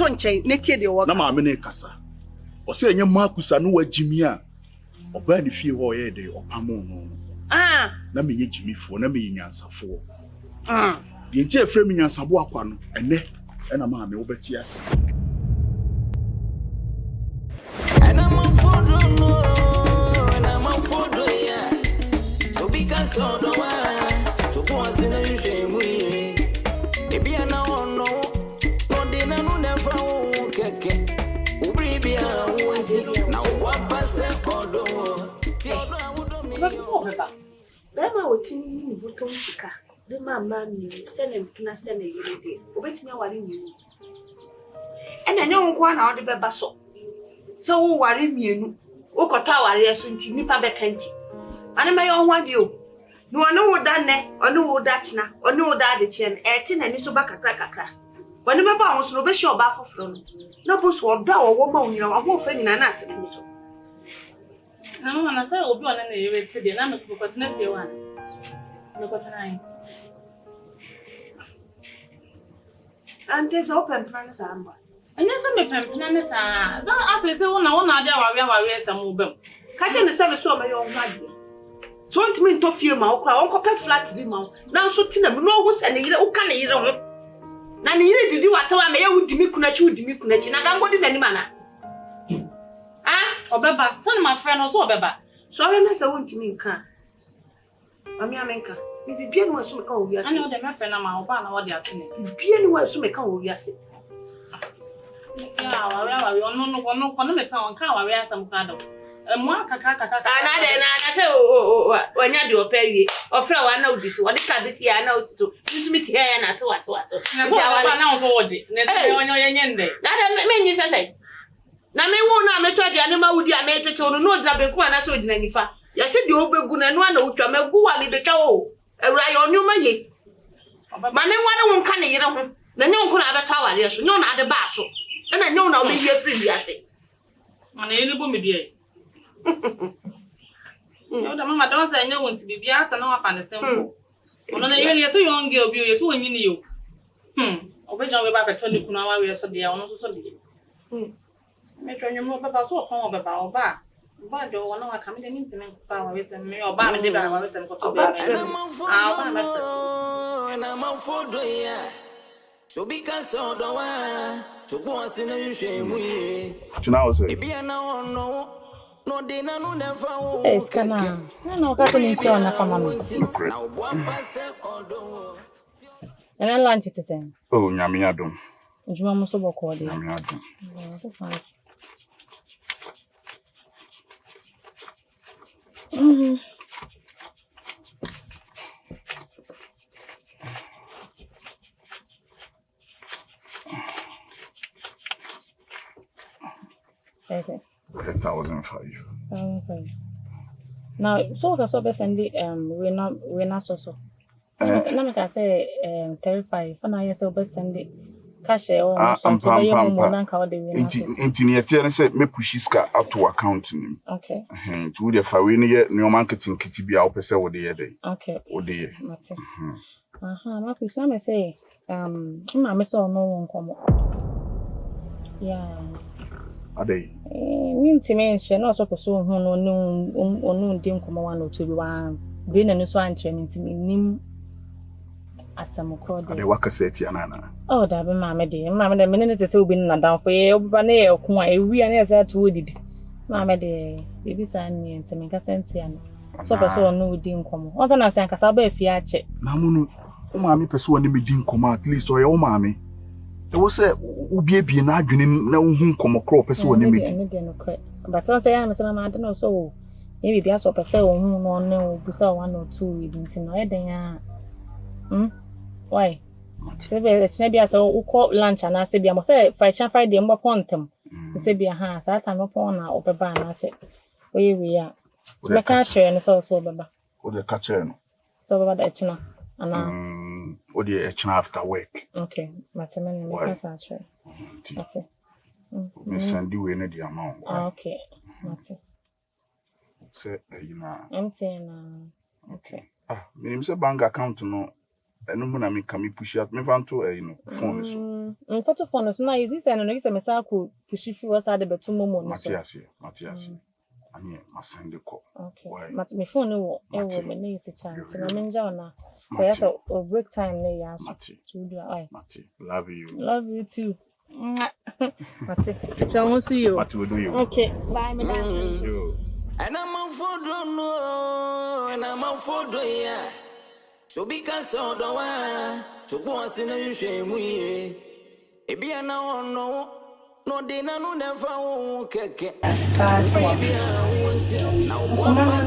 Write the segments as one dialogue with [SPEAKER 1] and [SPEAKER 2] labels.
[SPEAKER 1] tonche netie de wo.
[SPEAKER 2] Na ma me ne kasa. O se enye makusa no wagimi a. Oba ni fie ho ye de opamo no. Na me ye jimifo na me nyansafo. Ye ntie efre me nyansabo akwa no ene na ma me wo beti ase.
[SPEAKER 3] And I'm on food, yeah. So because so do I. So go and see the shame we. Maybe I know no. No dinner no never keke. Ubi want it. Now what pass odo.
[SPEAKER 1] Bema wotini ni buto sika. De mama mi sene mpina sene yede. Obetimi awari mi. Ena nyo nko na ode beba so. Se wo ware mienu. Wo kota awari eso nti nipa bekanti. Ane me yo hwade o. No ono wo da ne, ono wo da china, ono wo da de chien. Eti na ni so ba kakra. Wani me ba won so no be sure ba foforo no. No bo so odo a wo ma onyina wo fa nyina na ate ni so.
[SPEAKER 4] Na mama na say obi ona na yewe ti de na me ko kwatena fie wa. Me kwatena ai.
[SPEAKER 1] Ante so pempana sa amba.
[SPEAKER 4] Anya so me pempana ne sa. Za asese wona ade awawe asam obam.
[SPEAKER 1] Ka che ne se so ma yo hwade. So ntimi nto fie ma wo kra won ko pe flat bi ma wo. Na so tina me no wo se ne yire wo ka ne yire ho. Na ne yire didi watawa me ye wudimi kunachi na gango di nani mana.
[SPEAKER 4] Obeba, son my friend also obeba.
[SPEAKER 1] So I na se wontimi nka. Mami amenka. Bibi bia no so me ka wo wiase.
[SPEAKER 4] Ani o de my friend na ma oba na wo de atene.
[SPEAKER 1] Bia no wa so me ka wo wiase.
[SPEAKER 4] Ya, wawe ono me ta won ka wawe asam ka do. Mo akaka.
[SPEAKER 1] Na de na se wanya de opa wie. Ofra wa na odi so. Odi ka bisi ya na osiso. Nsu mi si ya na se waso.
[SPEAKER 4] Na so wa na so woje. Na se onyo nyende.
[SPEAKER 1] Na de me nyi sese. Na me wo na me to aduane ma wudi a me tete ono no dina beku ana so dina nifa. Ya se de obegu na no na wutwa me gu wa me betwa wo. Ewura ye onu ma ye. Ma ne wade won ka ne yire ho. Na nye won ko na abetwa ware so. Nye na ade ba so. Na nye na obe ye free wiase.
[SPEAKER 4] Ana yele bo medie. Yo da mama don say nye won ti bibia asa na wa fa ne sempo. Ono na yele so young girl bi o ye so won yini yo. Obeja we ba ka toni kuna wa we so de ono so de. Me twenye mo baba so kon baba oba jo wona wa kam de ntime pa wa wese me oba me de ba wa wese ko to be oba
[SPEAKER 3] na manfodo ya so because so do wa so go asina hwehwemu ye
[SPEAKER 2] Tina o say
[SPEAKER 3] bia na ono no de na no never wo
[SPEAKER 4] kana na ka tini sho na kama no
[SPEAKER 3] na obo passe odo
[SPEAKER 4] na lunch ti sen
[SPEAKER 2] oh nyame adom
[SPEAKER 4] njuma mo so boko de
[SPEAKER 2] nyame adom
[SPEAKER 4] Is it?
[SPEAKER 2] 1,500.
[SPEAKER 4] Now, so ka so be send we not so. Na me ka say 35. For na yes be send cash e o so to be your mo na ka o de we na.
[SPEAKER 2] Enti ne tie ne say me push ska out to account nim.
[SPEAKER 4] Okay.
[SPEAKER 2] To we dey fa we ne ye no marketing kiti bia wo pese wo de ye dey.
[SPEAKER 4] Okay.
[SPEAKER 2] Wo de ye.
[SPEAKER 4] Mate. Ma ku sa me say ma me so no won komo. Yeah.
[SPEAKER 2] Adey.
[SPEAKER 4] Minti mention no so so hu no onu ndi nkomo wa no to bi wa be na no so anche minti nim asamukro de
[SPEAKER 2] Adey wakaseti anana.
[SPEAKER 4] Oh da be ma me de me ne te se obi na danfo ye oba na ye ko a ewi ana ye se to odidi ma me de bibi sa ni enti me ka senti ana so person onu di nkomo on sa na se ankasa ba afia ache
[SPEAKER 2] Na munu o ma me person oni me di nkomo at least o ye o ma me e wo se obiebie na adwene na hu nkomo kro person oni me
[SPEAKER 4] di no kre but on say am se na ma de no so ye bibia so person o hu no ne o busa 1 or 2 we dinti no e den ya why Sebe bia se ukọ lunch na se bia mo se Friday mbo pontem se bia ha sa ta no pon na obeba na se oye wi a me ka chere no so obeba
[SPEAKER 2] o de ka chere no
[SPEAKER 4] so obeba da echina ana
[SPEAKER 2] o de echina after work
[SPEAKER 4] okay matemene me ka sa chere ati
[SPEAKER 2] me send we na di amount
[SPEAKER 4] okay ati
[SPEAKER 2] se na
[SPEAKER 4] MTN okay
[SPEAKER 2] minim se bank account no enu mu na me ka me push out me vanto phone so
[SPEAKER 4] Photo phone so na is say no no say me say ko kishifi was ade beto momo no so.
[SPEAKER 2] Matias. Ani masende ko.
[SPEAKER 4] Okay. Mat me phone no e wo me na isi chance. Na me nja na. For yes o break time na ya so. To do ai.
[SPEAKER 2] Mati, love you.
[SPEAKER 4] Love you too. Mati. So won see you.
[SPEAKER 2] Mati will do you.
[SPEAKER 4] Okay. Bye me dance.
[SPEAKER 2] Yo.
[SPEAKER 3] And I'm on for no, and I'm on for yeah. So because so do I, so once in a shame we. If you no, no dinner no never keke.
[SPEAKER 1] Pass one. Mama,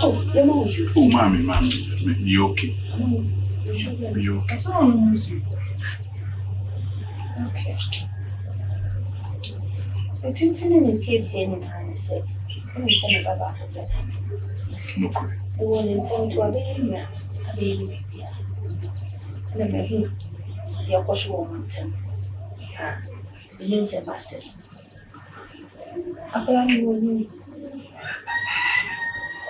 [SPEAKER 2] Oh, mommy, be okay. Be okay.
[SPEAKER 1] Okay. I think in tea in hand say, let me send about it.
[SPEAKER 2] No good.
[SPEAKER 1] I will intend to a baby. Let me hear your question woman. The news a master. I plan you.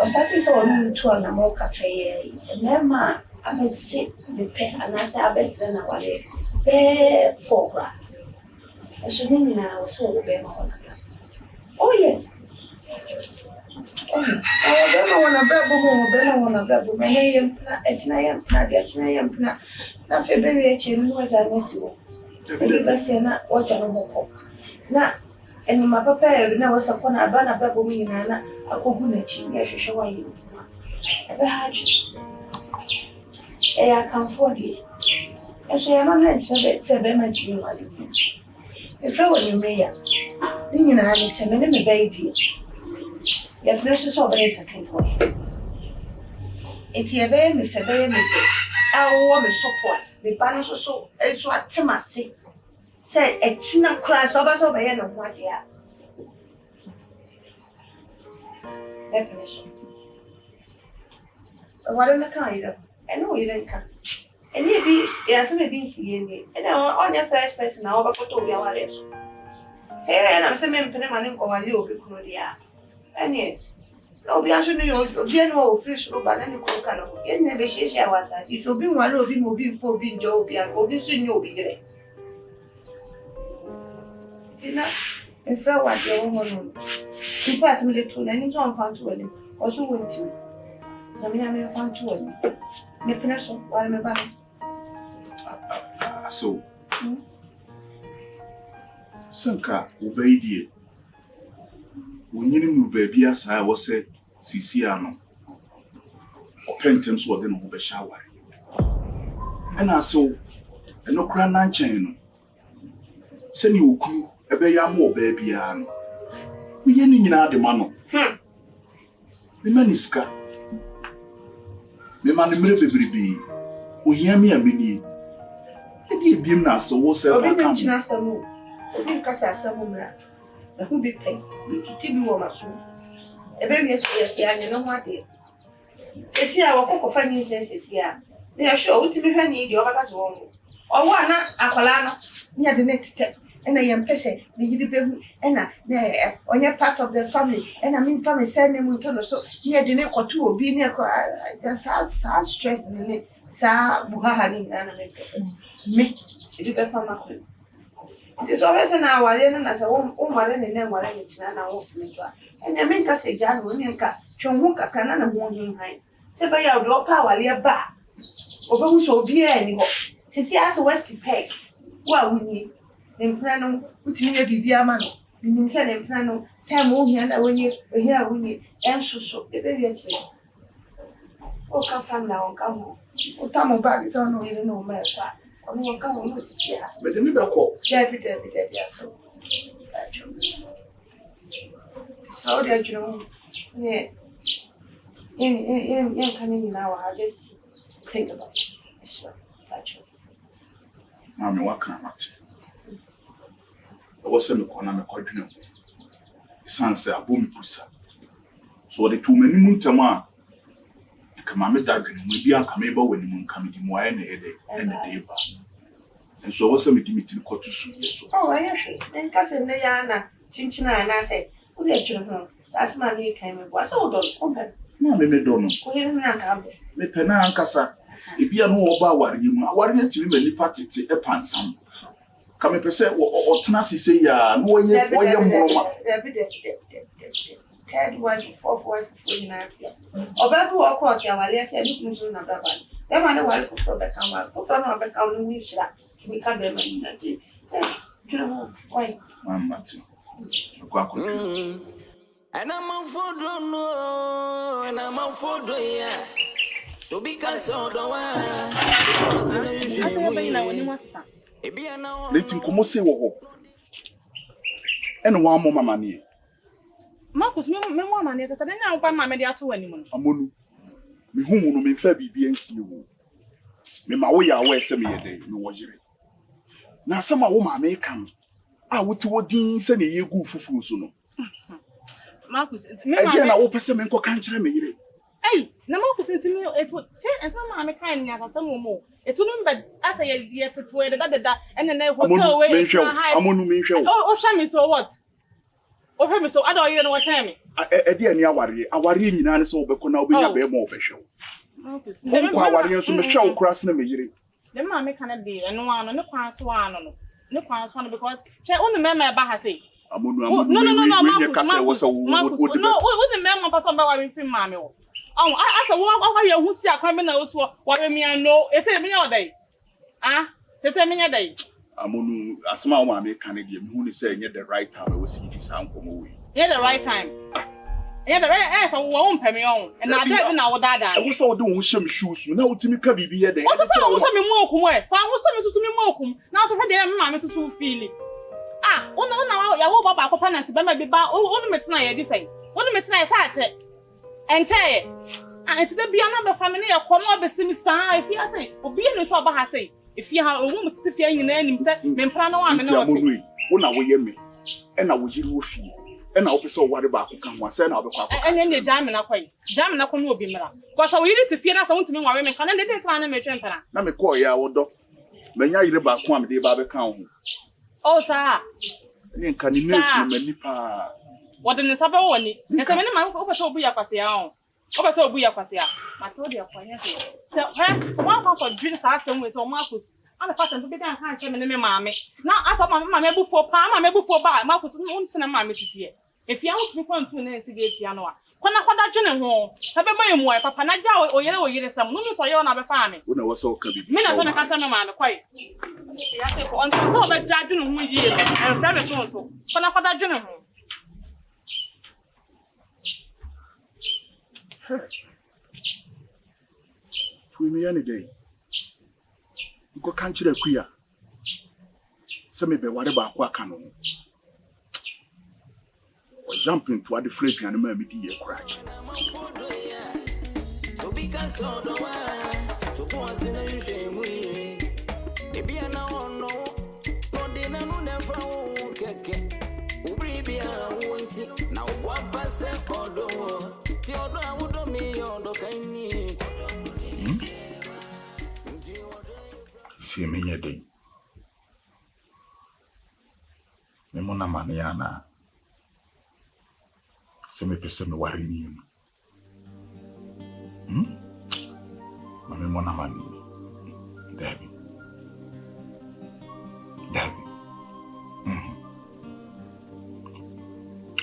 [SPEAKER 1] I started so on to an Amoka play. And then I will sit with pen and I say, I best than our day. Bear for her. I should mean I was so bear on. Oh, yes. Oh, Bella want a brabo, Bella want a brabo, my name, Etinayam, Nadia, nothing very ancient, what I miss you. The best and what I know. Now, and my papa now was upon a banner brabo, me and Anna, a cogunachin, yes, show you. Ever had you. I come for you. I say, I'm a man, said Emma to you. If I were you, Mayor, being an honest, and a baby. Yet, precious over a second way. It's a very me for very me. I want me support. The banners so it's what Timothy said a china crash over so by end of what dear. Definition. What am I kind of? I know you don't come. And you be, yes, maybe seeing me. And on your first person, I over for your warriors. Say, and I'm some men and go on you, because dear. And yet, no, we actually know fresh rope and any color. Yet, never share was as it will be one of him will be for being Joby and for this in your beginning. Tina, in front of your own. In fact, me the two, and it's on found to any, also went to. I mean, I may found to any. Me pension, while I'm about.
[SPEAKER 2] So, Sanka, obey dear. When you knew baby as I was said, Siciano, or Pentums were then over shower. And I saw a no crown and chain. Send you a bayamo baby. We ain't in the mano. The man is scar. The man may be. We hear me a mini. And you beam now so was a move.
[SPEAKER 1] Because I some who be paid to TV woman soon. A baby, yes, I know what they see our cocoa funny senses here. They are sure to be honey, your other's wrong. Or one, Aqualana, near the next and I am Pesse, the baby, and on your part of the family, and I mean, family sending me to so near the neck or two will be near. Just how stressed in it. Sa Buhani and me, it is a farmer. It is always an hour, and as a woman in them, what I need to know. And I make us a jan when you got Chonguka can and warning high. Say by your power, near bar. Over who shall be any more. Since he has a Westy peg. Well, we need in Plano, put me a Bibiamano. You said in Plano, time only and when you hear we need and so the baby. Oh, come from now, come home. Oh, Tammo bag is on no no matter. I won't come home with you.
[SPEAKER 2] But the middle call.
[SPEAKER 1] Debbie, so. So that you know, yeah, coming now, I just think about it. Sure, actually.
[SPEAKER 2] Mammy, what can I match? I was in the corner, I'm quite new. Sans a boom pussa. So the 2 many moon Mammy Daggin will be uncomable when you come to more and a day. And so what's a meeting to the
[SPEAKER 1] oh, I actually, and cousin Diana, Chinchina, and I said, who let you know? That's my me came and was all done. No,
[SPEAKER 2] they don't know.
[SPEAKER 1] We didn't come.
[SPEAKER 2] The Penna and Cassa. If you know about what you are to be party to a pansam. Come and say, or Tenassi say, ya, no,
[SPEAKER 1] third wife, fourth wife, 49 years. Or back walk out your yes, and you can another one. Then my wife for the camera, for some of the county wish that to become a man. Yes, you know, why?
[SPEAKER 2] Martin.
[SPEAKER 3] And I'm on for no, and I'm on for yeah. So because of the one,
[SPEAKER 2] let him come say, and one more money.
[SPEAKER 4] Marcus, me more money. I said, "I don't buy my media to anyone."
[SPEAKER 2] Amonu, me whom me fair BBNC. Me my way away send me a day, no worry. Now some woman may come. I would to what Dean send you go for Fusuno.
[SPEAKER 4] Marcus,
[SPEAKER 2] again, I will pass them and country me.
[SPEAKER 4] Hey, no Marcus, it's me. It's what and some I'm kind of some more. It's wouldn't but as I yet to where that and then they hotel away.
[SPEAKER 2] Amonu me show.
[SPEAKER 4] Oh, show me so what? Oh, so I don't even know what time.
[SPEAKER 2] A dear near worry. I worry in an so because now we have a more official.
[SPEAKER 4] Marcus,
[SPEAKER 2] the show crossing me.
[SPEAKER 4] The mammy cannot be and one on the past one. No past one because she only remember about her say.
[SPEAKER 2] No,
[SPEAKER 4] Marcus. No, only remember about somebody mammy. Oh, I said, what are you who see a criminal what me I know? It's a me all day. Ah, it's a me a day.
[SPEAKER 2] Amonu, a small one may Canadian who is saying at the right time I will see this sound come away.
[SPEAKER 4] Yeah, the right time. Yeah, the right answer won't pay me on. And I don't know what that
[SPEAKER 2] I was all doing some shoes. Now to me, Cabby be a day.
[SPEAKER 4] What's the problem? What's me more come? Found some to me more. Now, so for them, mammy to so feeling. Ah, oh no, I will back up and to be back. Oh, only tonight, this say. Only tonight, I and say, and it's the beyond family, a corner of the same side. If you say, or be in the shop, I say, if you have a woman to fear in any set, then plan on
[SPEAKER 2] when I will hear me, and I will give you fee, and I'll be so worried about come once and I'll be
[SPEAKER 4] and then the jam and a quay. Jam and a corner will be mirror. Because I will to fear us, I want to mean women can and they didn't find a matron.
[SPEAKER 2] Now, me call ya, old dog. May I hear about one day, Baba count?
[SPEAKER 4] Oh, sir.
[SPEAKER 2] Then can you miss me?
[SPEAKER 4] What in the suburb only? And so many man over so be a passion. Over so be a passion. I told you, so one for drinks are some with so Marcus. I'm a person to be down, can't chairman and mammy. Now, I thought my maybe for Palm, I maybe for bar, Marcus won't send a mammy here. If you want to come to an investigate, Yanoa. When I got that general, have a boy more, Papa Naja or yellow, you some women saw your other family.
[SPEAKER 2] When I was so cabby.
[SPEAKER 4] Minutes on a customer man, quite. I said, on some that judging who year and seven also. When I got that general.
[SPEAKER 2] To me any day. You go country the queer. Some may be whatever Akua can. Or jumping to the flake and maybe be a crash.
[SPEAKER 3] So because of the one, to go and a shame we be an hour no, no dinner no never keke. Ubri want it now 1% or do. Theodore would me or the kind.
[SPEAKER 2] See me a day. Memona maniana. Se me pese me worry you. Memona mani. Debbie.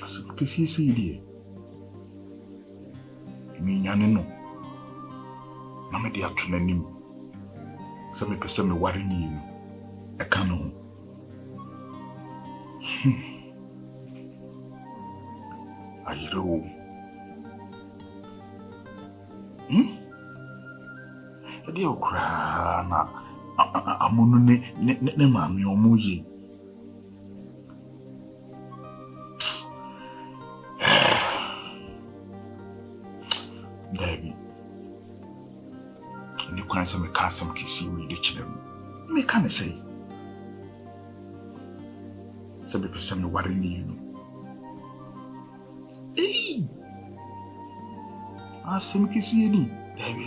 [SPEAKER 2] So because he see dear. Me no. Na me dia to nanim. So me pese me worry you. I can't. Ayiro. Edi okra na Amonu ne mami omuye. Baby. Ni kwan se me ka sam kisi we de chirem. Me ka ne say. Se be pese me ware ni you. Asem kisi ni. Baby.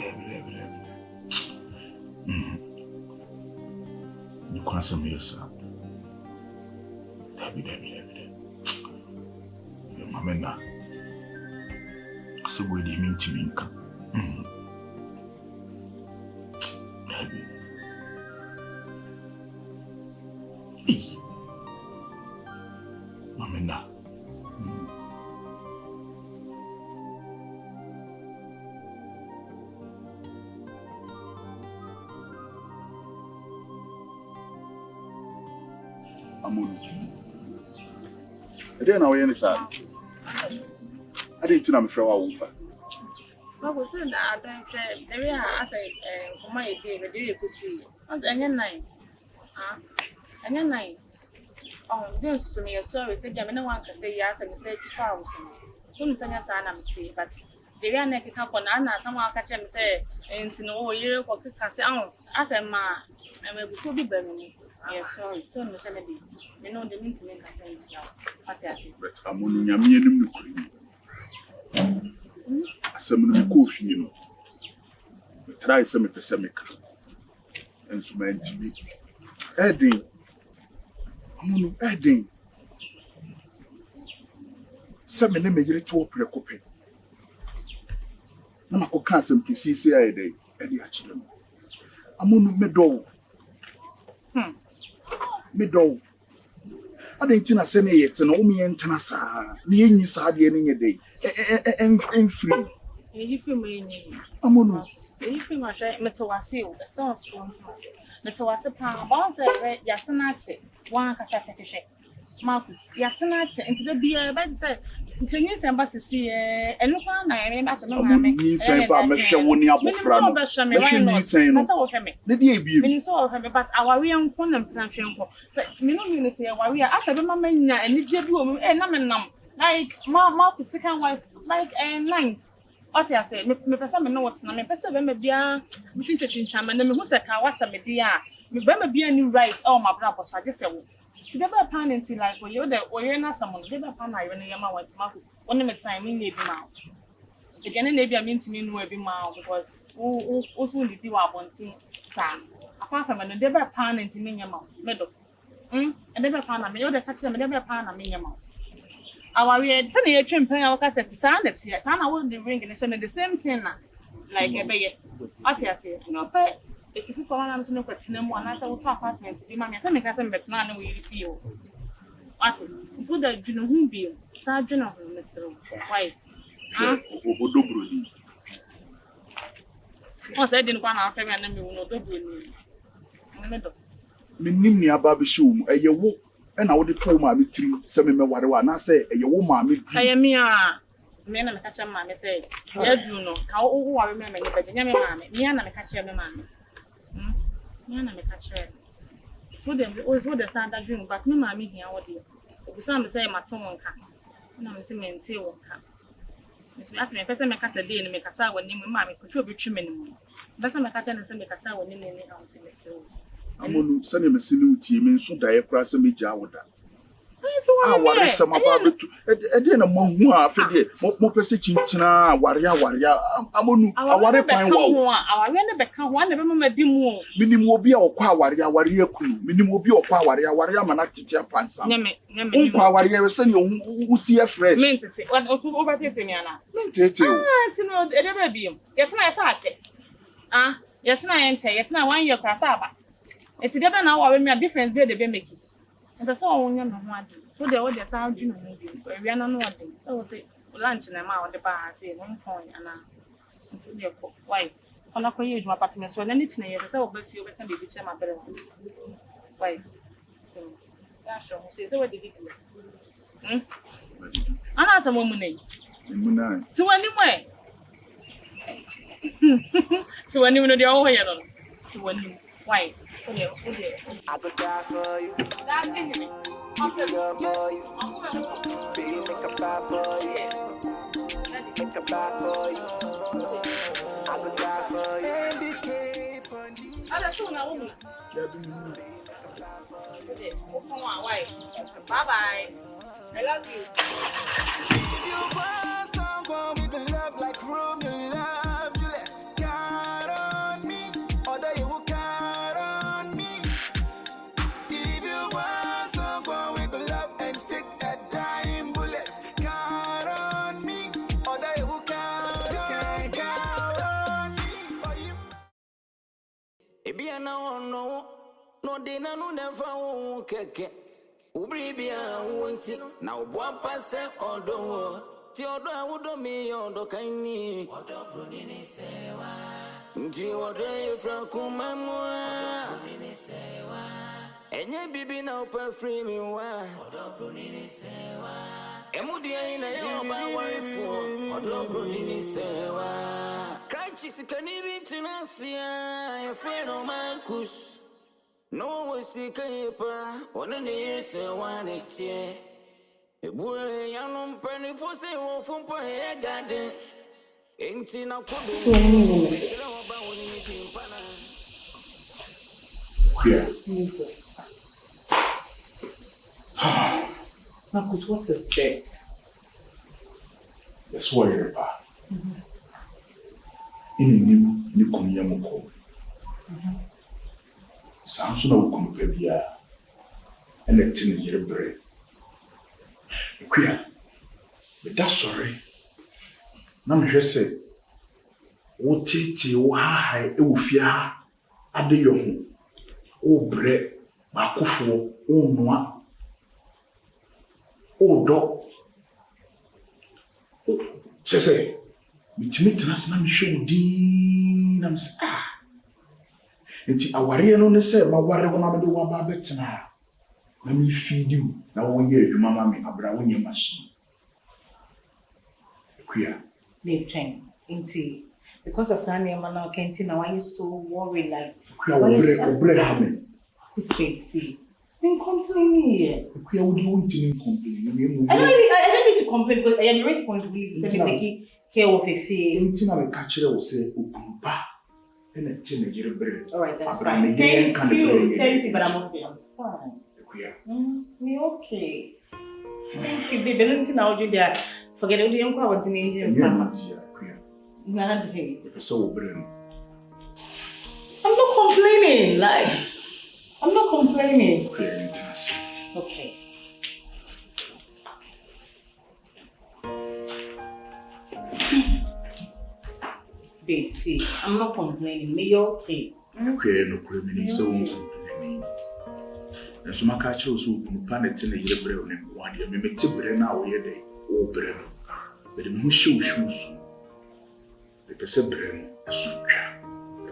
[SPEAKER 2] Ni kwan se me yesa. Baby. Mama na. So we di minti minka. Mamina. Amonu. I didn't know any sir. I didn't know I'm from Wufa.
[SPEAKER 4] What was it that I don't share? There are, as I for my day, but you could see. That's nice. And you're nice. Oh, this to me, sorry, said no one can say yes and say 2,000. Couldn't tell us I'm free, but they are naked up on Anna, someone catch him say, and no year for cook as as a ma, and we could be burning. Yes, sorry, so Miss Kennedy, you know, they need to make a sense now. But
[SPEAKER 2] I'm on your medium. Some coffee, you know. Try some epidemic and some anti. Adding, adding. Some in the major to opera copy. No, I can't simply see a day, and the actual. Amonu meadow. Meadow. I didn't send it and all me and Tanasa, the inside any day, and free.
[SPEAKER 4] If you mean,
[SPEAKER 2] Amonu.
[SPEAKER 4] If you must Metawasil, the song from Metawasa Bounce, Yatanache, one Cassatake. Marcus, Yatanache, into the beer, but said, Tennis embassy, and look on, I am at the moment.
[SPEAKER 2] Me say, but I'm sure when you have from me saying, the DB,
[SPEAKER 4] Minnesota, but our young Quantum Plantation. So, Minnie say, why we are after the mamma and the Jebu and Namanum, like Marcus' second wife, like nice. What I say, me person know what's na me person be be between church and me who say ka washa me dia me be any right all my brother so I just say to be a pan until like when you na someone be a pan I when you ma want Marcus one me time me be ma again na be mean to me no be ma because who soon the wa bontin sa apart from no dey be pan until me nyama me do and dey be pan na me you dey catch me dey be pan na me nyama. Our weird Sunday a trim pen our cassette to sound it here. Sana wouldn't be ringing the same thing like a bay. What I say, no pay if you put on to no question one as I will talk apartment to be mammy, some make us a better than we feel. What it would have been whom be Sergeant of Mr. Why? Once I didn't want our family and we will not do.
[SPEAKER 2] Minimum Ababishum, a year. And I would tell my tree, some me what I say, a woman.
[SPEAKER 4] I am me, men and catch a mammy say, I do know how I remember the Virginia mammy, me and I catch your mammy. Me and I catch her. For them, always would the sound that dream, but me mammy here, what do you? Some say my tongue can. No, Miss Menty won't come. Miss Ask me, person make us a day and make us out when you mammy could be trimming. That's a matter and make us out when you need to so.
[SPEAKER 2] Amonu send him a silhouette, means so die across a major order. I worry some about it. Then among who are for the more persisting warrior. Amonu, I worry by
[SPEAKER 4] our become one of them a demo.
[SPEAKER 2] Minimum will be our warrior crew, minimum will be our warrior manactia pansa. Warrior send you who see a fresh. Meant it, what over Titiana. Meant it, to know it ever be. Yes, my sache. Yes, I am say, it's not 1 year crasaba. It's never now our difference where they be making. And that's all on your one. So they were the sound you know, we are not nothing. So say, lunch in a mouth on the bar, say 1 point and why? On a coy apartments when any thing is so best you can be with my brother. Why? So that's sure. So what did you do? And some woman name. To anyway. To anyone of the old way, to one. Why? I could die for you. That's it. I'm for you. Baby, make a buy for you. Make a buy for you. I could die for you. That's so now. Why? Bye bye. I love you. If you want someone we can love like room you love, you let God on me, or do you will count on me? If you want someone we can love and take a dying bullet, count on me, or do you will count on me?
[SPEAKER 3] no de na no never wo keke ubri bia wonti na obo pase odo ti odo awodo mi odo kaini odo broni ni sewa ndi odo efra kuma mo odo broni ni sewa enye bibi na opa free mi wa odo broni ni sewa emudi ina yo ba wife odo broni ni sewa crunches can even tinasia your friend o Marcus no we see kepa one ni sewa ne tie ebue ya no mpani fo se wo fo mpa e garden enti na kodo sira oba woni mi pimpana
[SPEAKER 2] Yeah.
[SPEAKER 4] Marcus, what is that?
[SPEAKER 2] That's why you're back. In the Kumyamoko. Sounds no compabia and a tin in your bread. Queer, but that's sorry. Nam just said, O titi, o high, o fear, at the young, o bread, Bakufu, o noa. Oh, dog. Oh, say, me trust na me show din am say enti aware no ne say ma ware wona me de wa ba betena na me feed you na wo ye adwuma ma me abra wo nye machine kuya
[SPEAKER 4] Leave train enti because of Sunday man now can't see now why you so worried like
[SPEAKER 2] kuya obre ha me
[SPEAKER 4] who's crazy then complain here
[SPEAKER 2] kuya wo di wonti complain
[SPEAKER 4] I don't need to complain because I am responsible to taking care of a fee.
[SPEAKER 2] Enti na me ka kire wo say okumpa ena ti na gire bread.
[SPEAKER 4] All right, that's fine. Thank you, but I'm okay. I'm fine.
[SPEAKER 2] Kuya.
[SPEAKER 4] Me okay. Thank you, baby. Don't think now do that. Forget it. You don't want to name you.
[SPEAKER 2] Kuya.
[SPEAKER 4] Nothing.
[SPEAKER 2] So bread.
[SPEAKER 4] I'm not complaining. Like, I'm not complaining.
[SPEAKER 2] Okay.
[SPEAKER 4] Babe, see, I'm not complaining. Me, you're okay.
[SPEAKER 2] Okay, no problem. So complaining. And so my catcher was open planet in a year bread and one year. Me make bread now here day. Oh, bread. But the mushy shoes. The person bread, a sutra.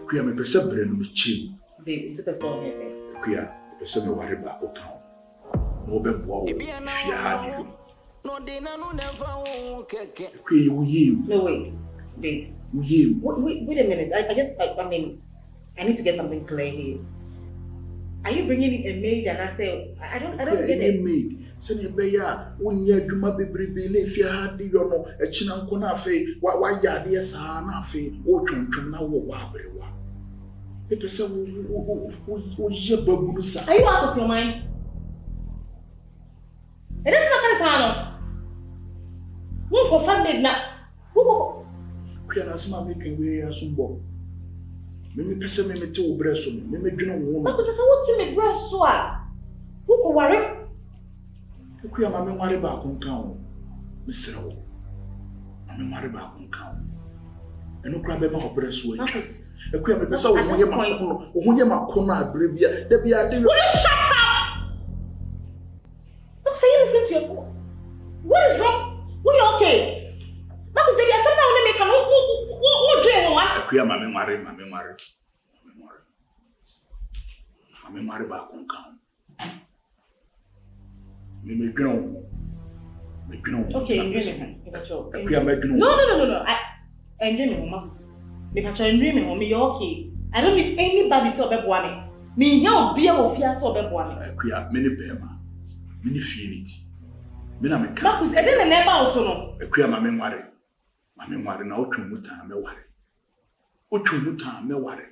[SPEAKER 2] Queer me person bread with chill.
[SPEAKER 4] Babe, it's a song here.
[SPEAKER 2] Queer, the person no worry about town. No bed wall. If you had you.
[SPEAKER 3] no de na no never wo keke
[SPEAKER 2] Queer, you.
[SPEAKER 4] No, wait, babe.
[SPEAKER 2] You.
[SPEAKER 4] Wait a minute. I mean, I need to get something clear here. Are you bringing a maid and I say, I don't get it.
[SPEAKER 2] Maid. Send your bear, when you do my baby, if you had the yono, a chinankona fe, why ya dear sana fe, or to now wabrewa. It is a babusa.
[SPEAKER 4] Are you out of your mind? It is not Canisano. Who go find it now? Who go?
[SPEAKER 2] Asma making way as some bomb. Mimi pesa me to breast me, me dwene wo.
[SPEAKER 4] Because I want to me breast so a. Who go worry?
[SPEAKER 2] Akua ma me worry ba kon kan wo. Me sere wo. Ma me worry ba kon kan wo. Eno kra be ma ho breast wo. Akua me pesa wo honye ma kono abre bia, da bia de.
[SPEAKER 4] Will you shut up? I'm saying listen to your phone. What is wrong? Are you okay? Because there is something I want to make. What dream one?
[SPEAKER 2] Akua ma me worry. Ma me worry ba kon kan. Me dwene wo.
[SPEAKER 4] Okay, you dream me.
[SPEAKER 2] Akua ma dwene wo.
[SPEAKER 4] No. I dream me, Mama. Because I dream me, you're okay. I don't need anybody to be boane. Me nya obi a ofia so be boane.
[SPEAKER 2] Akua me ne bema. Me ne fie ni ti. Me na me ka.
[SPEAKER 4] Marcus, e dey na neighbor also no.
[SPEAKER 2] Akua ma me worry. Ma me worry na otwe mutan me worry. Otwe mutan me worry.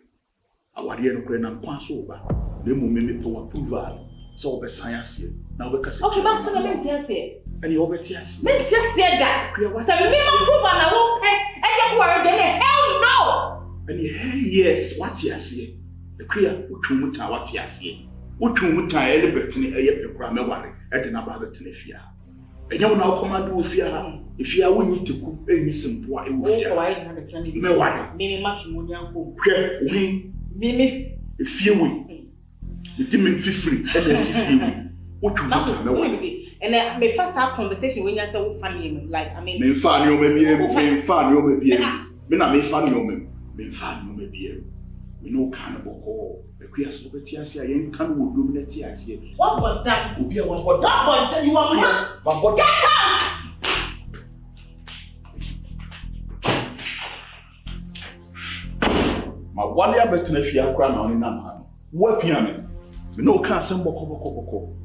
[SPEAKER 2] Aware no kre na nkwa so ba. Na mu me pe wa approval. So obe science na obe kase.
[SPEAKER 4] Okay, Marcus, no me tiase.
[SPEAKER 2] Ani obe tiase.
[SPEAKER 4] Me tiase da. So me approval na wo e dey worry dey hell no.
[SPEAKER 2] Ani yes, what tiase. Akua otwe mutan what tiase. Otwe mutan e le betene e ye pekura me worry. E de na ba betene fia. Enye wona command wo fia ha. Ifia wonyi teku enyi simpo a e wo fia. Me worry.
[SPEAKER 4] Me matrimonial home.
[SPEAKER 2] Hwe wo
[SPEAKER 4] Me
[SPEAKER 2] ifie we. The demon free, and then see what you want to know.
[SPEAKER 4] And then my first conversation when you say funny, like I mean,
[SPEAKER 2] me fan you maybe, me fan you maybe, me not me fan you maybe. We know cannibal call. The queers of the TSA and can would do the TSA.
[SPEAKER 4] What was that?
[SPEAKER 2] Would be a one.
[SPEAKER 4] What that you want?
[SPEAKER 2] But
[SPEAKER 4] Get out!
[SPEAKER 2] My 1 year better if you are crying on in Namhan. What piano? We know can't send Boko.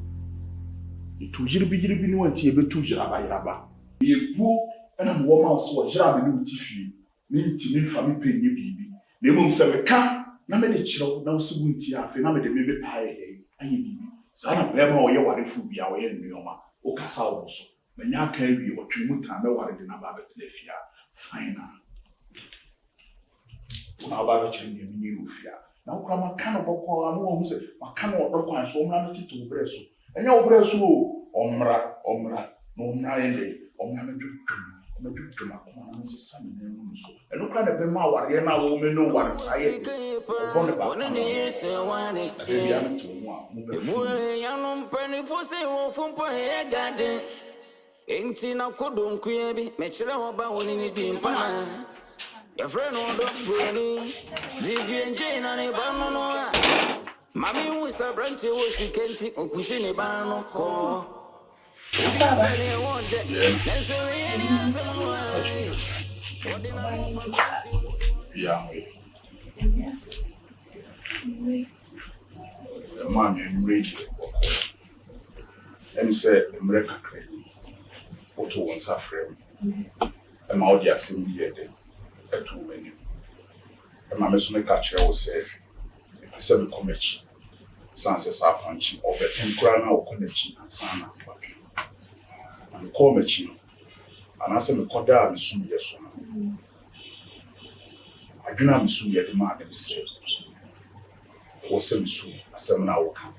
[SPEAKER 2] It will be no one able to Jaraba. Be a poor and a woman so Jarabin Tiffy. Mean to me for me paying you, baby. They won't say a car. Na me de chiro na usubunti afi na me de me pae ayi bibi sa na be ma wo ye ware fu bia wo ye nneoma o kasa wo so na nya ka wi o twi muta me ware de na ba betele fia fine na una ba be chiri ni ni ufia na ukra maka no bokọ anu wo se maka no odọ kwan so omra no titu bre so enya wo bre so omra no omra yende omra me twetwe makoma na se sami na mu so eno kra de be ma ware na wo me no ware aye bon ba
[SPEAKER 3] One in the years, one it's Yanum penny for say, one from Poe Garden. Ain't in a codon query, Metro about one in the Dimpana. Your friend or dog Brony, Vivian Jane and a banana. Mammy was a branch, was she can't take or pushing a banana call.
[SPEAKER 2] Yeah. Yes. The man in radio. And said, America credit. What was suffering? And my audience in the day. A 2 million. And my messenger catcher was said, if I said the committee, Sansa Sapanchi, or the 10 crown or connection and Sana. And call me, and I said, the Koda and soon yes. I do not assume yet the man that said, was some soon, a 7 hour camp.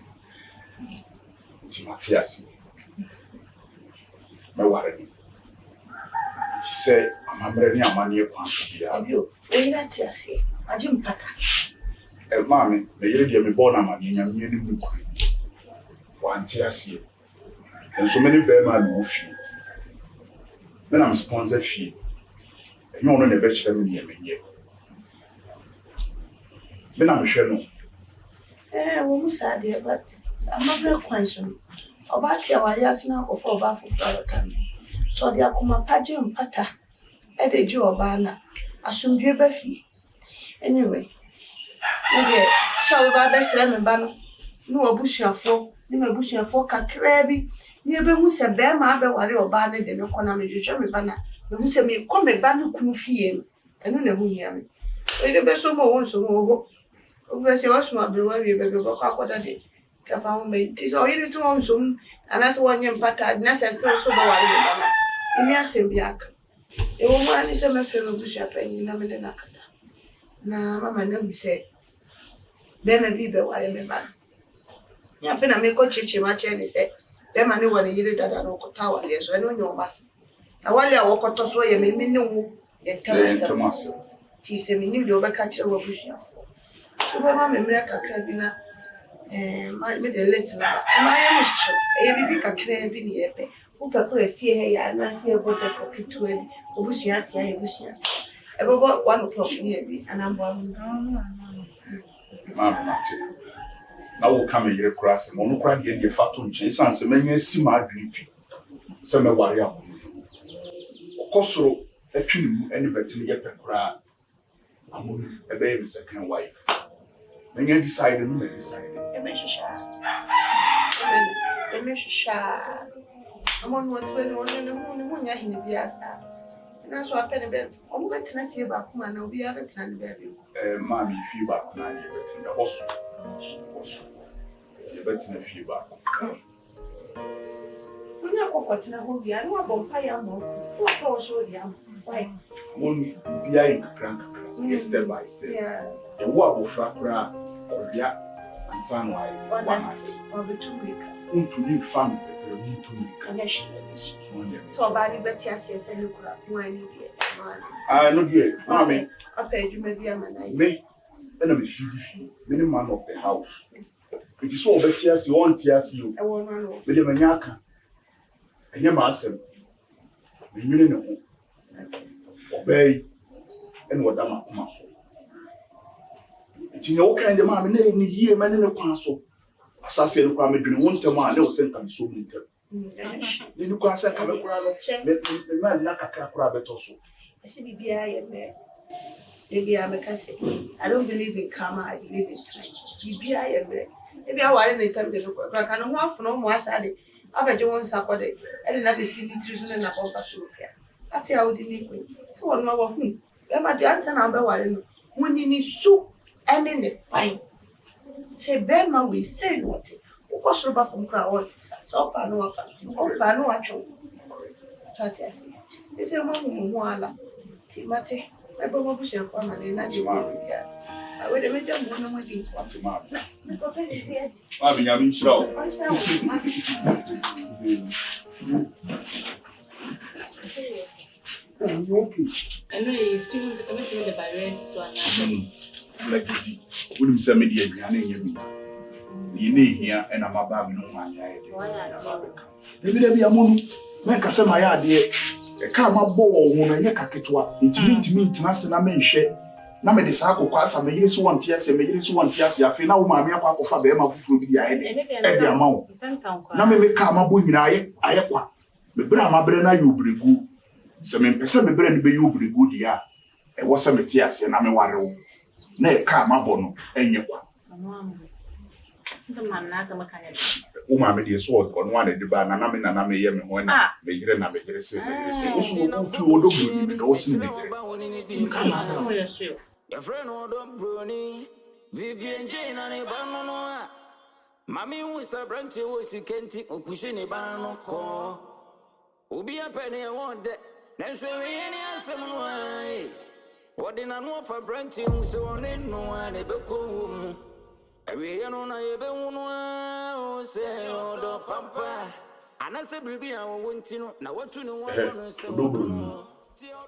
[SPEAKER 2] Timothy, my warning. She said, I'm ready a money upon you.
[SPEAKER 1] When that's yes, I didn't pack.
[SPEAKER 2] And mammy, the year you born a man in your new one tears here. And so many bear man move you. Then I'm sponsor fee. And you want to bet them near me. Then I'm sure no.
[SPEAKER 1] Woman said, dear, but I'm not very question about your warriors now of over for flower coming. So the Akuma Pajam Pata, at a Joe Bana, assumed your Buffy. Anyway, so about best lemon banner, no bush your four, no bush your four cat crabby, near Bemus a bear marble while you're banner, then no corner, you show me banner, the Musa may come a banner couldn't feel, and no who hear me. The best of all, so more. Over say what's my blue, we baby go up what I did. Cafound me, 'tis all you to own soon, and as 1 year pattern, necessary so banner. In your same yak. A woman is a fellow bush up and you know me the Nakasa. Now, Mamma, no, say. Then a baby while I remember. Yafina make a chichi match and say, then I knew what a year that I know tower, yes, I know your master. Now while I walk on to sway, me no, yet tell myself. Tis a minute over catcher of bush. So, Mamma, America Cradina, and my middle listener, and I am sure a baby can clear in the epe. Who prepare fear and I see about the pocket to it, or bush yat, I wish yat. About 1 o'clock near me, and I'm one.
[SPEAKER 2] Mamma, now will come a year cross and one cry get your fatum chase and so many see my dream. Some warrior. Cosro, a tune, any better yet a cry. Amonu, a baby second wife. Then you decided,
[SPEAKER 1] A measure. I'm on what when in the morning, I hear the answer. And that's what I bed. I'm going to feel back, man. I'll be able to tell you.
[SPEAKER 2] Mammy, feel back now, you're in the hospital. You're better feel back. When I go to the home, I know about fire. What also the why? One behind crank, step by step. Yeah. The walk of Frakra or Yak and Sunlight 1 night or the 2 weeks. To leave family. So bad, but yes, I look up when I know you, Mammy. I paid you maybe a man. I may, and I'm a many man of the house. It is so obetias you want tears you.
[SPEAKER 1] I want to know.
[SPEAKER 2] With the maniaca. And your master. You know. Obey. And what I'm at muscle. It's in your kind of man, in a year, man in a council. Assassin, you come in one time, I know, send come so little. Then you can't say, come around, the man like a crab rabbit also.
[SPEAKER 1] I see BBI and there. Maybe I'm a Catholic. I don't believe in karma, I believe in time. BBI and there. Maybe I want to tell you, I can't walk for no more Saturday. I bet you won't support it. I didn't have a silly treason and a bumper Sophia. I fear I would leave me. So one more of me. I'm at the answer number one. When you need soup and in the fine. Say, Bema, we say what it was rubber from crowd. So, I know I know actually. It's a woman who are Timothy. I don't want to share for my name. I would have made them one with you. What's the matter? I mean, sure.
[SPEAKER 4] Okay. I know you're still committing the barriers, so I'm
[SPEAKER 2] like it. Wouldn't send me the Adrian. You need here and I'm about no man. Maybe there be a moon. Make us my idea. A car my ball when I make a ketua. Intimate me to us and I may share. Now, the Sako class, I may use 1 tears, and may use 1 tears. I feel now my mere papa for them of food. Every amount. Now, may make my boy in I aqua. The Brahma Brena, you bring good. Some person may bring you bring good. Yeah, it was some tears, and I'm a warrior. Nay, car my bono, and you.
[SPEAKER 4] The man has a mechanic.
[SPEAKER 2] Uma made a sword on one at the bar, and I may yam when I may get another say.
[SPEAKER 3] Your friend Odom Bruni, Vivian Jane and a Banoa. Mammy was a branch was you can't take or pushing a banano call. Ubi a penny I want that. Then so any answer why. What did I know for branching so on in no one ever cool? Every year on I ever won say, oh, papa. And I said, baby, I want to know now what you know.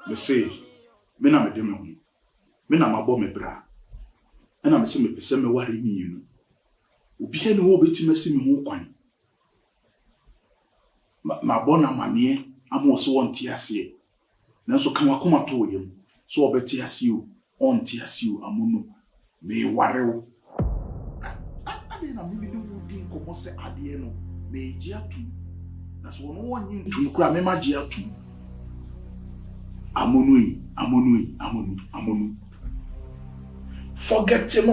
[SPEAKER 2] Me say, me na me deme. Me na mabɔ me bra. Ɛna me se me pese me ware mi yinu. Obi he ne wo beti mesi me ho kwan. Ma bɔ na mane ama wo so won ti ase. Nanso kan wakoma to yem. So obeti ase o, on ti ase o amonu. Me ware wo. Ade na me bi wo din komo se ade no. Me gi atu. Na so no won yin tu kura me ma gi atu. Amonu. Forget him.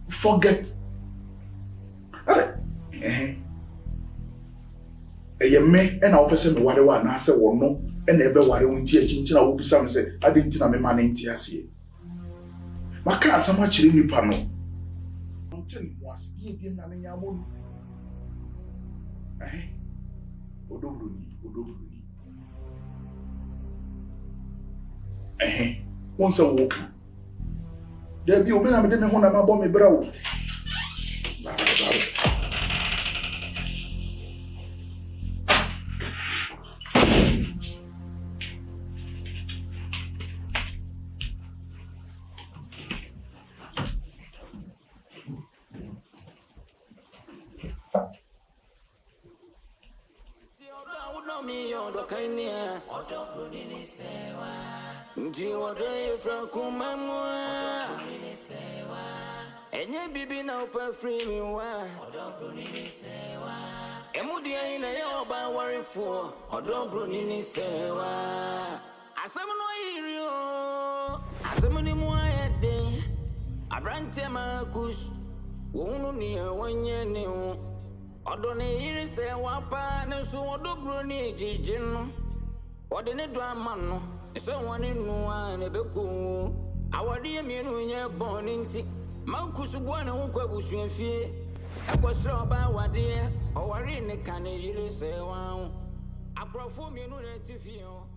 [SPEAKER 2] Forget. Me and our person whatever and I say one no and never worry when tea chinchina will be some say I didn't know me man in tears. My car so much in the panel. I'm telling you once, ye be na me Amonu. Odobroni. Once a walk. There be a woman I didn't want to bomb me brow.
[SPEAKER 3] Enye bibi na opa free me wa Odobroni ni sewa Emudia ina ya oba warifo Odobroni ni sewa Asem no yirio Asem ni muayede Abrante makus Wonu ni wanye ni Odone yiri sewa pa Nesu odobroni jijinu Odene drama no Ese wani nuwa nebeku Awadi mienu nye boninti Mankusu bwana ukwa bushwenfie Akwasra ba wade Owari ne kane yire sewa Akrofo mienu ne tifio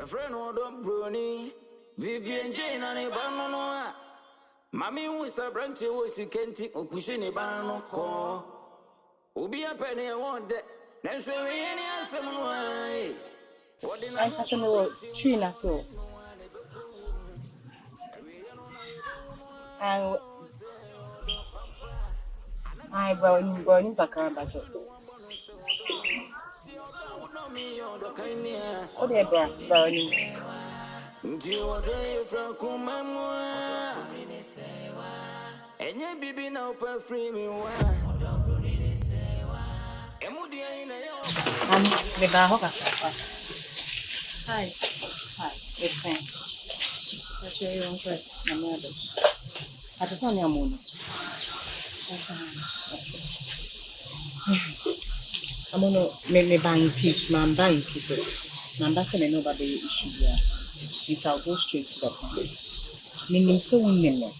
[SPEAKER 3] Your friend don't brony. Vivian Jane and a banana. Mammy was a branch was a kenti or pushing a banana call. Ubi a penny I want that. Then so any answer. What did I catch on the road? Trina so. I brought back around back. Oh, dear, brownie. Do you want to from Kumamwa? And you be now per free me. The Bahoka. Hi. It's fine. That's your own first. My mother. I just want Amonu. Amonu, me buying peace, man, buying pieces. That's an nobody issue here. I'll go straight to the point. Meaning so women.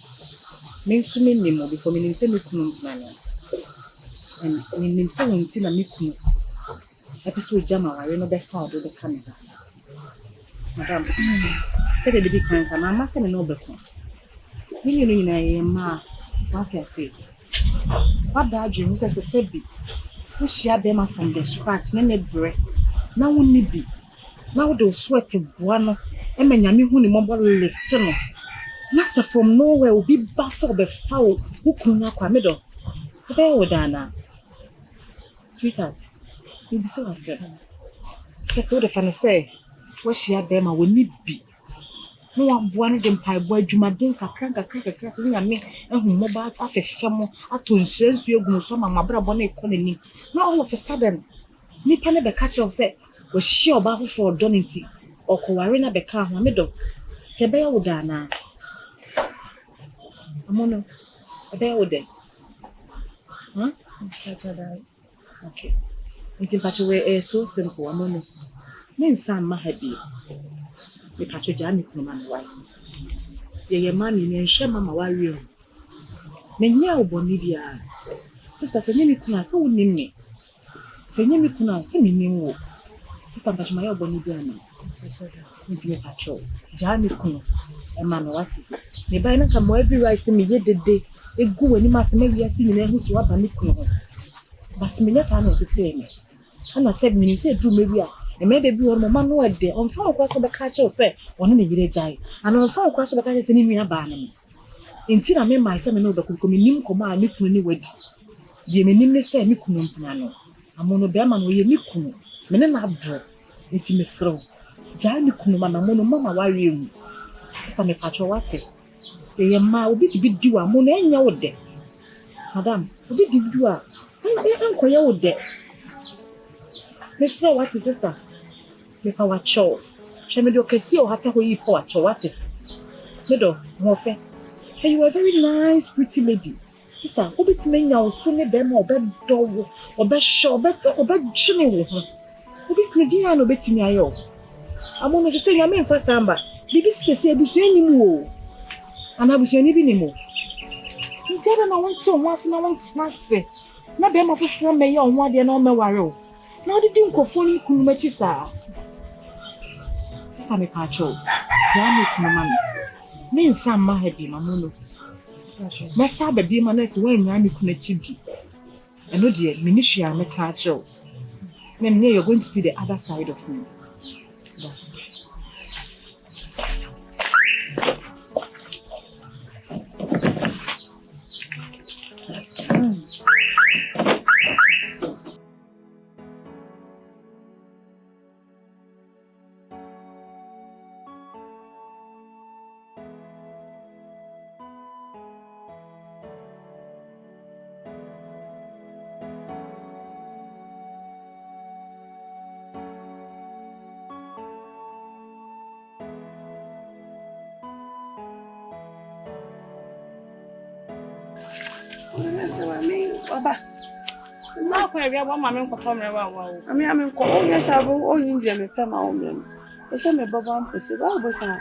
[SPEAKER 3] Means to me more before meaning say me couldn't manner. And meaning so until a me couldn't. Episode Gyamfuaa, I know they found the camera. Madam, said the big cancer, I must say no better. You know, I am what I say. What that dream is as a sebi. We share them from the scratch, no breath. Now only be. Now those sweaty one, and when you who the mobile lift. Nasa from nowhere will be bust of the foul who could not come middle. There would Anna. Sweetheart, you'll be so uncertain. Says what the fan say. What she had them, I will need be. No one of them pie boy, Jumadinka, crank a crossing and me, and who mobile half a family at to insurance you go some my brother bonnet calling me. Not all of a sudden. Me pane the catcher said, was sure about for Donity or Cowarina Becar, my middle. Sebea would Anna. Amonu, a bear would day. Huh? Okay. It's in Patchaway so simple, Amonu. Men son Mahabi. The Patchajami Kuman wife. Ye money and share Mamma Warrior. Men yell Bonivia. Sister Senimicuna, so name me. Senimicuna, send me new. Sister Patchmaya Boniviana. It's me patrol. Jammy Kuno. A man what's it? The banner come every right to me yet the day. A go and you must make your singing who's what a nickel. But me, yes, I know to say me. And I said, me, say, do maybe. And maybe be on my man word there on four across the catcher say, one in a village, and on four across the catcher sending me a banner. Until I made myself know the commune command me to any word. The minimum say me couldn't piano. Amonu Berman will you cool. Men and abroad. It's Miss Row. Jammy Kunuman, Amonu Mamma worrying. Sister me patrol what's it? The ma will be to be due a moon and your day. Madame, will be to do a uncle your day. Miss Row, what is sister? Make our chow. Shall we do a see or have to eat for a chow? What it? Middle, more fair. Hey, you are a very nice, pretty lady. Sister, who be to me now sooner them or bed dog or bed show or bed chimney with her? Who be clean and obey me? I'm only saying, I mean, for Samba. Bibi say do any more. And I was any more. Instead, I want to once and I want to say. Not them of a friend may on one day no me worry. Now the drink of funny kumachisa. Sister me patrol. Jammy kuman. Me some mahebi Amonu. Massa baby manes when Yami kunachibi. And no dear, Minishia me patrol. Then you're going to see the other side of me. Yes.
[SPEAKER 1] Baba.
[SPEAKER 4] Ma kwa bia bo ma me nkoto mre wa wa.
[SPEAKER 1] Ami nko o yes abo o yinje me pema o mre. E se me baba mpese ba bo sa.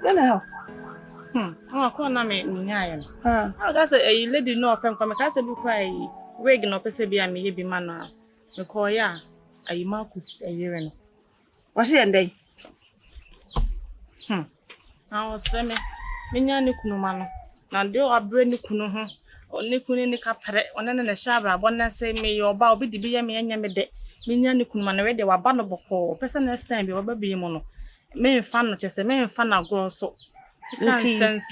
[SPEAKER 1] Gana ha.
[SPEAKER 4] Ah ko na me nya ya. Ah that say a lady no fem kwa me ka say bi kwa yi wig no pese bia me ye bi ma na. Me ko ya ayi ma ku ayire no.
[SPEAKER 1] What's the end?
[SPEAKER 4] I was swimming. Minyani kunumano. Now do a brain kunuhu. Only kunini capre, on an shabra, one say me your bow be the be me and yamade. Minyani kunman already were bannable. Person next time you will be mono. May fan just a man fan of grow so. Sense.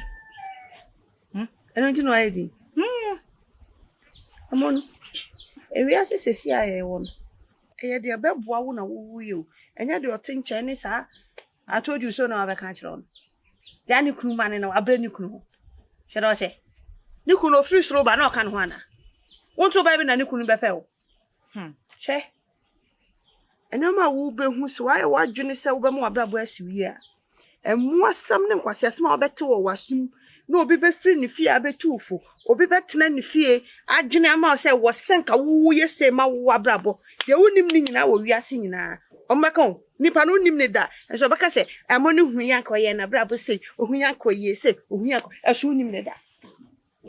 [SPEAKER 1] I don't know ID. Amonu. If we are to see I won. A dear beb won't woo you. And yet your thing Chinese, I told you so now I can't run. Danny Kruman and a brand new crew. Shall I say? You could not free slow by no can one. Won't you baby and you couldn't be fell? She. And no more will be who's why I watch Johnny say over more blabber's year. And more something was a small better or was no be free ni fear be too full, or be better than fear. I Jenny Mouse said was sank a woo yes say my brabo. You wouldn't mean now we are singing now. On my con, Nipa no nimne da. And so because say, Amonu Huyanko and a brabo say, or Huyanko ye say, Huyanko, as soon nimne da.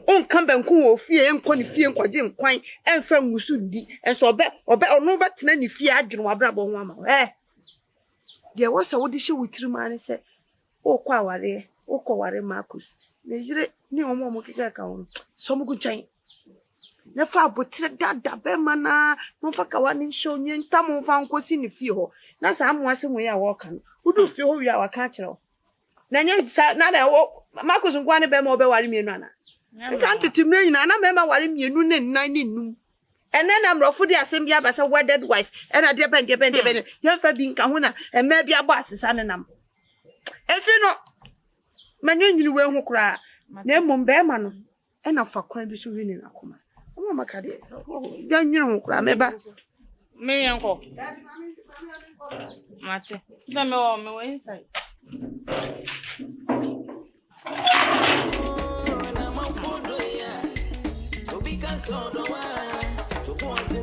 [SPEAKER 1] On come and cool fear and quantify and quadim quine and firm musundi, and so bet or no better than any fear, brabo woman. Eh? There was a woody show with 3 man said, oh, quaware, oh, quaware Marcus. They knew more account. Some good chain. Never but that bemana, no fuck a one in show you and Tamu found was in the few. Now some was we are walking. Who do feel we are catcher? Nanya sat not a walk. Marcus and Guana Bemo Walimiana. I can't to me, and I remember Walim 9 noon. And then I'm rough for the assembly as a wedded wife, and I depend, you've been Kahuna, and maybe a boss is an enam. If you know, my you will cry, name Momberman, and of a crime be winning Akuma. Oh, my God, young you know, remember.
[SPEAKER 4] Me uncle. Matty, don't know me inside. So because so do I to go and see